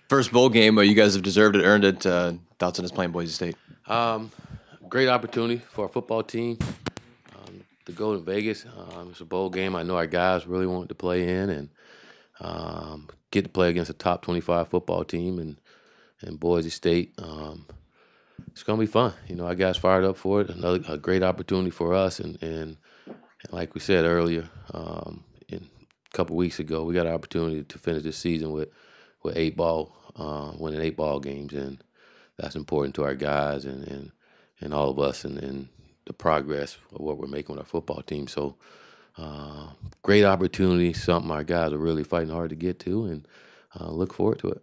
First bowl game, you guys have deserved it, earned it. Thoughts on us playing Boise State? Great opportunity for our football team to go to Vegas. It's a bowl game I know our guys really want to play in and get to play against a top 25 football team in Boise State. It's going to be fun. Our guys fired up for it. A great opportunity for us. And like we said earlier, a couple weeks ago, we got an opportunity to finish this season with winning 8 ball games. And that's important to our guys and all of us and the progress of what we're making with our football team. So great opportunity, something our guys are really fighting hard to get to, and look forward to it.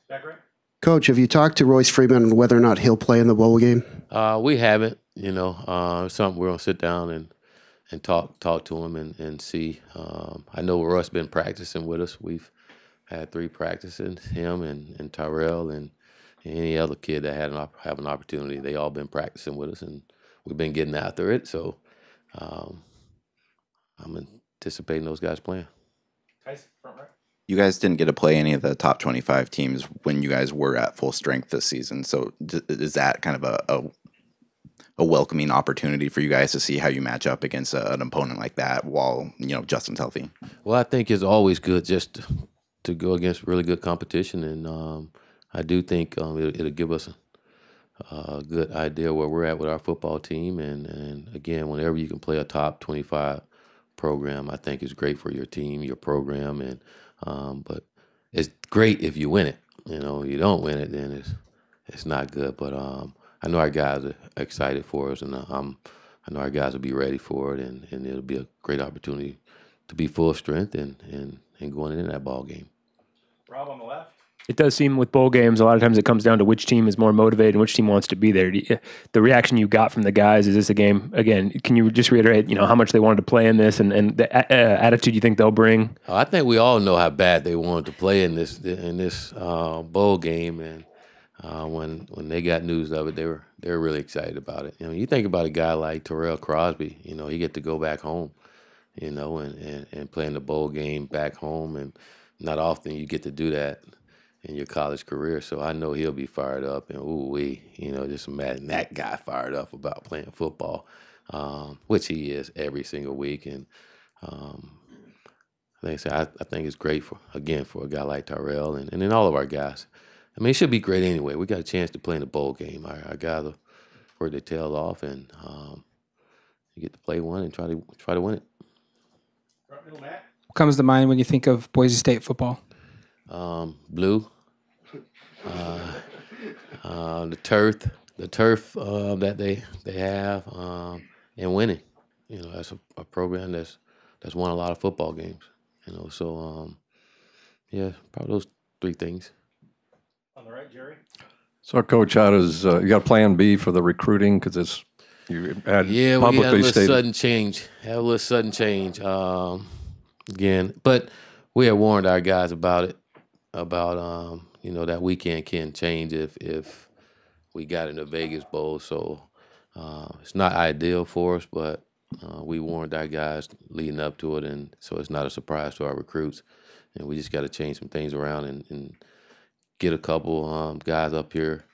Taggart? Coach, have you talked to Royce Freeman on whether or not he'll play in the bowl game? We haven't. It's something we're going to sit down and talk to him and see. I know Russ been practicing with us. We've had 3 practices, him and Tyrell and any other kid that have an opportunity. They all been practicing with us, and we've been getting after it. So I'm anticipating those guys playing. Tyson, front right. You guys didn't get to play any of the top 25 teams when you guys were at full strength this season. So is that kind of a welcoming opportunity for you guys to see how you match up against an opponent like that while, Justin's healthy? Well, I think it's always good just to go against really good competition, and I do think it'll give us a good idea where we're at with our football team. And again, whenever you can play a top 25 program, I think it's great for your team, your program, and but it's great if you win it. You don't win it, then it's not good. But I know our guys are excited for us, and I know our guys will be ready for it, and it'll be a great opportunity to be full strength and going into that ball game. Rob on the left. It does seem with bowl games, a lot of times it comes down to which team is more motivated and which team wants to be there. The reaction you got from the guys, is this a game, again, can you just reiterate, how much they wanted to play in this and the attitude you think they'll bring? I think we all know how bad they wanted to play in this bowl game, and when they got news of it, they were really excited about it. You think about a guy like Terrell Crosby, he get to go back home, and play in the bowl game back home, and not often you get to do that in your college career. So I know he'll be fired up, and just imagine that guy fired up about playing football, which he is every single week. And like I said, I think it's great for a guy like Tyrell and then all of our guys. I mean, it should be great anyway. We got a chance to play in the bowl game. Our guys will work their tails off, and you get to play one and try to win it. Front middle, Matt. What comes to mind when you think of Boise State football? Blue, the turf that they have, and winning. That's a program that's won a lot of football games. So probably those 3 things. On the right, Jerry. So, Coach, how does you got a plan B for the recruiting? Because you had we had a publicly little stated. sudden change. Again, but we had warned our guys about it. That weekend can change if we got in the Vegas Bowl. So it's not ideal for us, but we warned our guys leading up to it, and so it's not a surprise to our recruits. And we just got to change some things around and get a couple guys up here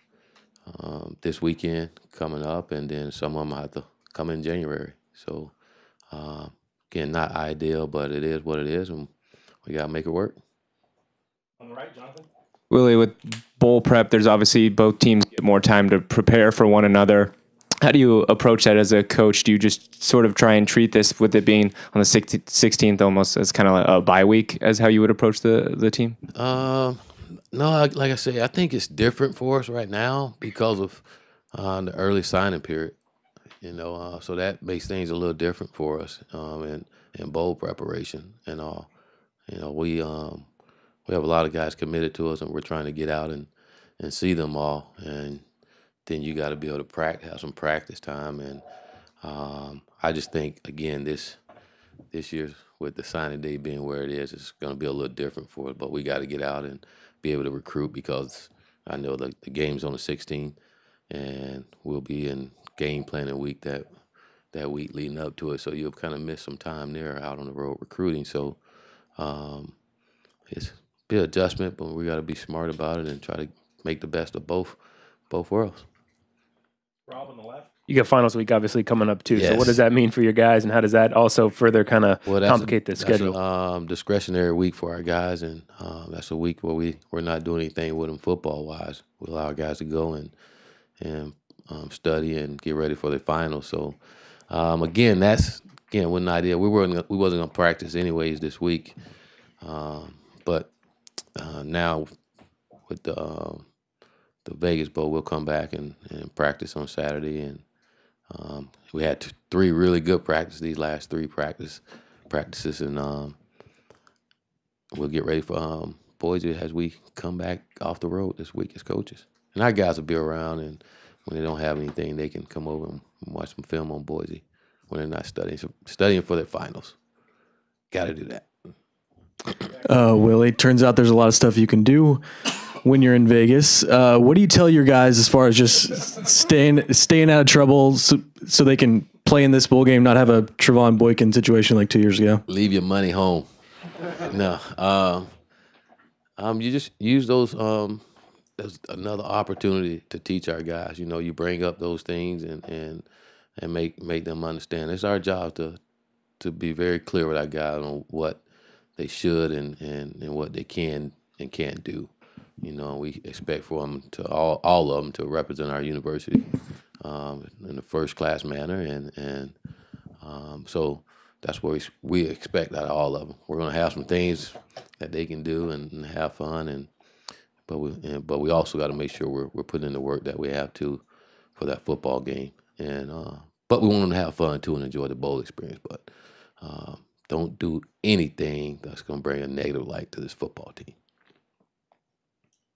this weekend coming up, and then some of them have to come in January. So again, not ideal, but it is what it is, and we got to make it work. On the right, Jonathan. Willie, with bowl prep, there's obviously both teams get more time to prepare for one another. How do you approach that as a coach? Do you just sort of try and treat this, with it being on the 16th almost, as kind of like a bye week, as how you would approach the team? No, like I say, I think it's different for us right now because of the early signing period. So that makes things a little different for us in bowl preparation and all. We have a lot of guys committed to us, and we're trying to get out and see them all. And then you got to be able to have some practice time. And I just think, again, this year with the signing day being where it is, it's going to be a little different for us. But we got to get out and be able to recruit, because I know the game's on the 16th, and we'll be in game planning week that week leading up to it. So you'll kind of miss some time there out on the road recruiting. So it's be an adjustment, but we got to be smart about it and try to make the best of both worlds. Rob on the left. You got finals week obviously coming up too. So Yes. what does that mean for your guys, and how does that also further kind of complicate the schedule? That's a discretionary week for our guys, and that's a week where we're not doing anything with them football wise. We allow our guys to go and study and get ready for the finals. So again, with an idea. We wasn't gonna practice anyways this week, but now with the Vegas Bowl, we'll come back and practice on Saturday. And we had 3 really good practices these last 3 practices, and we'll get ready for Boise as we come back off the road this week as coaches. And our guys will be around, and when they don't have anything, they can come over and watch some film on Boise when they're not studying for their finals. Got to do that. Willie, turns out there's a lot of stuff you can do when you're in Vegas. What do you tell your guys as far as just staying out of trouble so they can play in this bowl game, not have a Trevon Boykin situation like 2 years ago? Leave your money home. No. You just use those as another opportunity to teach our guys. You know, you bring up those things and make them understand. It's our job to be very clear with our guys on what they should and what they can and can't do. You know, we expect for them to all of them to represent our university in a first class manner, and so that's what we expect out of all of them. We're going to have some things that they can do and have fun, but we also got to make sure we're putting in the work that we have to for that football game, and but we want them to have fun too and enjoy the bowl experience. But don't do anything that's going to bring a negative light to this football team.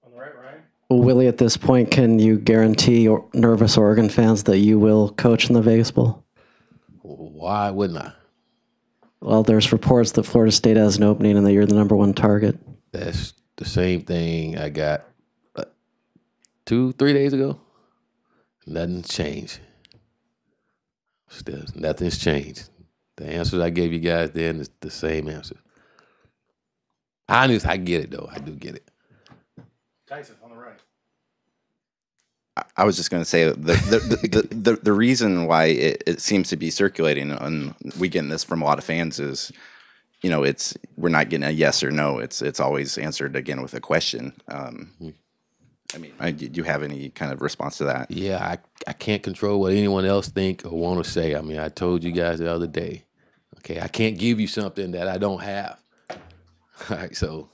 On the right, Ryan. Well, Willie, at this point, can you guarantee nervous Oregon fans that you will coach in the Vegas Bowl? Why wouldn't I? Well, there's reports that Florida State has an opening and that you're the #1 target. That's the same thing I got 2-3 days ago. Nothing's changed. Still, nothing's changed. The answers I gave you guys then is the same answer. Honest, I get it though. I do get it. Tyson on the right. I was just going to say the reason why it seems to be circulating, and we get this from a lot of fans, is, you know, we're not getting a yes or no. It's always answered again with a question. I mean, do you have any kind of response to that? Yeah, I can't control what anyone else think or want to say. I mean, I told you guys the other day. Okay, I can't give you something that I don't have. All right, so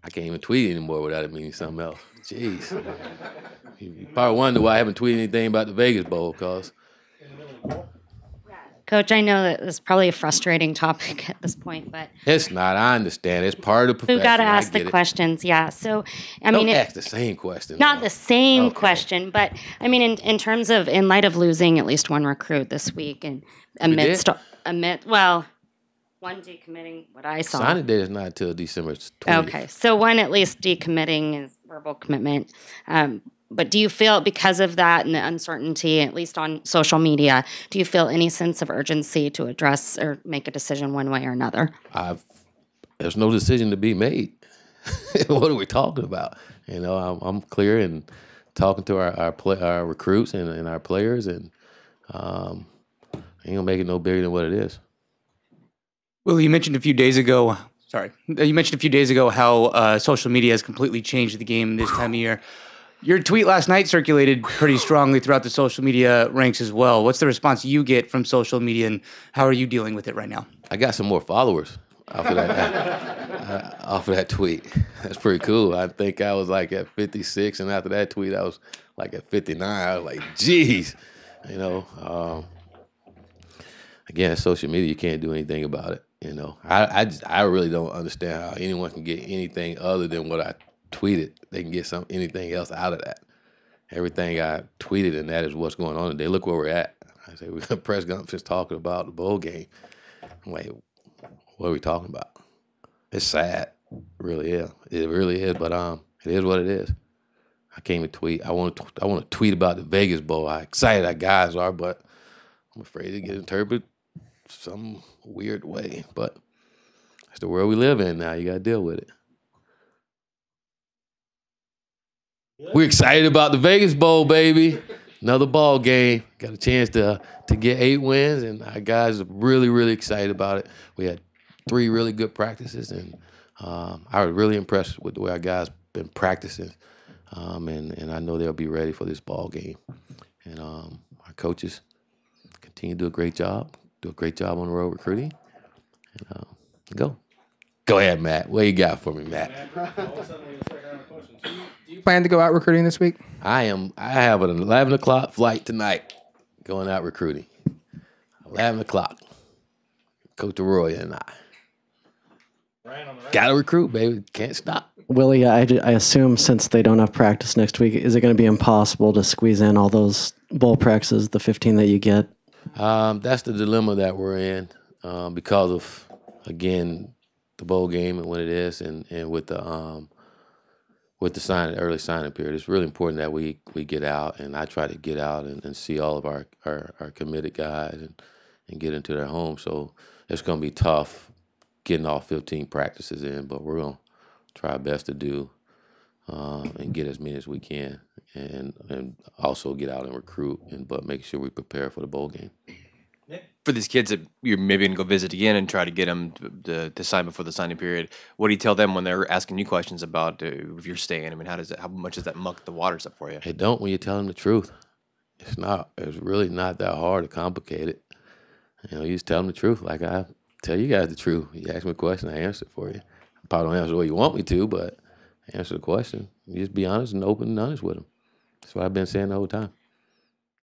I can't even tweet anymore without it meaning something else. Jeez. You probably wonder why I haven't tweeted anything about the Vegas Bowl, cause. Coach, I know that this is probably a frustrating topic at this point, but It's not. I understand. It's part of the profession. we've got to I ask the get it. questions. Yeah. So, I Don't mean, ask the same question. not though. the same Okay. question, but I mean, in terms of, in light of losing at least one recruit this week and one decommitting, what I saw. Signing day is not until December 20th. Okay, so one at least decommitting is verbal commitment. But do you feel, because of that and the uncertainty, at least on social media, do you feel any sense of urgency to address or make a decision one way or another? There's no decision to be made. What are we talking about? You know, I'm clear in talking to our recruits and our players, and ain't gonna make it no bigger than what it is. Well, you mentioned a few days ago. How social media has completely changed the game this time of year. Your tweet last night circulated pretty strongly throughout the social media ranks as well. What's the response you get from social media, and how are you dealing with it right now? I got some more followers off of that tweet. That's pretty cool. I think I was like at 56, and after that tweet, I was like at 59. I was like, geez, you know. Again, social media, you can't do anything about it. You know, I really don't understand how anyone can get anything other than what I tweeted. They can get anything else out of that. Everything I tweeted, and that is what's going on today. Look where we're at. I say we got press conference talking about the bowl game. I'm like, what are we talking about? It's sad. It really is. It really is. But it is what it is. I can't even tweet. I want to tweet about the Vegas Bowl. How excited our guys are, but I'm afraid to get interpreted some weird way. But it's the world we live in now. You got to deal with it. We're excited about the Vegas Bowl, baby. Another ball game. Got a chance to get 8 wins, and our guys are really, really excited about it. We had 3 really good practices, and I was really impressed with the way our guys been practicing. And I know they'll be ready for this ball game. And our coaches continue to do a great job on the road recruiting. And go ahead, Matt. What you got for me, Matt? Do you plan to go out recruiting this week? I have an 11 o'clock flight tonight going out recruiting. 11 o'clock. Coach Arroyo and I. Got to recruit, baby. Can't stop. Willie, I assume since they don't have practice next week, is it going to be impossible to squeeze in all those bowl practices, the 15 that you get? That's the dilemma that we're in because of, again, the bowl game and what it is, and with the early signing period. It's really important that we get out, and I try to get out and see all of our committed guys and get into their homes. So it's going to be tough getting all 15 practices in, but we're going to try our best to do and get as many as we can, and also get out and recruit, but make sure we prepare for the bowl game. For these kids that you're maybe going to go visit again and try to get them to sign before the signing period, what do you tell them when they're asking you questions about if you're staying? I mean, how much does that muck the waters up for you? It don't when you tell them the truth. It's really not that hard or complicated. You just tell them the truth. Like I tell you guys the truth. You ask me a question, I answer it for you. I probably don't answer the way you want me to, but answer the question. You just be honest and open and honest with them. That's what I've been saying the whole time.